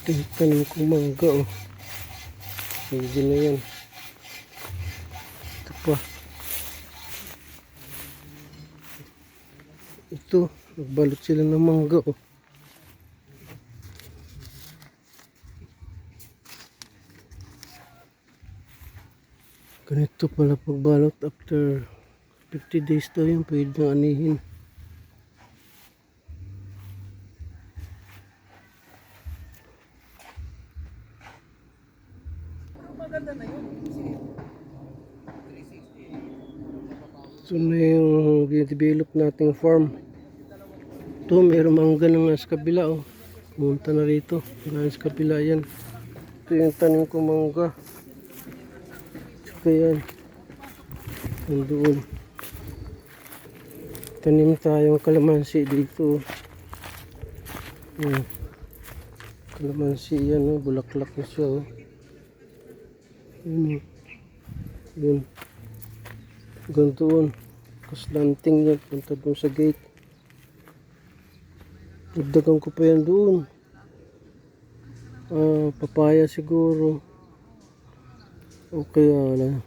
Tanim kong mangga, oh. Pwede na yan. Ito pa. Ito, nagbalot sila ng mangga, oh. Ganito pala pagbalot, after 50 days daw yan, pwede nang anihin. Maganda na yun. Ito na yung develop nating farm. Ito, mayroong mangga na nga sa kabila, oh. Pumunta na rito. Ngayon sa kabila yan. Ito yung tanim ko mangga. Tsaka yan. Doon. Tanim tayong kalamansi dito. Kalamansi yan, oh. Bulaklak na siya, oh. Yun. Hanggang doon. Kaslanting yan. Punta doon sa gate. Dagdagan ko pa yan doon. Papaya siguro. O kaya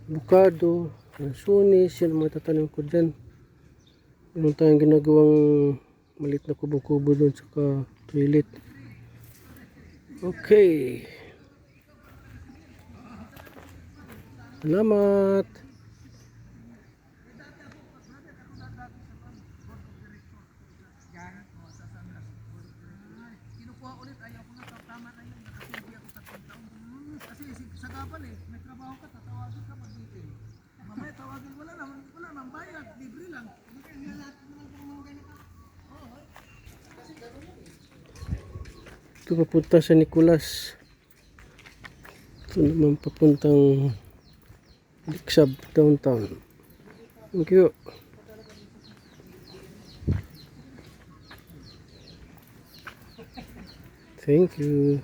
avocado, lansunis. Yan ang matatanim ko dyan. Meron tayong ginagawang malit na kubo-kubo doon sa toilet. Okay. Salamat. Kinukuha ulit, ayaw ko na, tama na yun. Nakasilbi ako sa taon. Kasi sa kapal may trabaho ka, tatawagin ka mag-meeting. Mamaya tawagin, wala naman bayad, libre lang. Ito papunta sa Nicolas. Ito naman papuntang Liksab, downtown. Thank you. Thank you.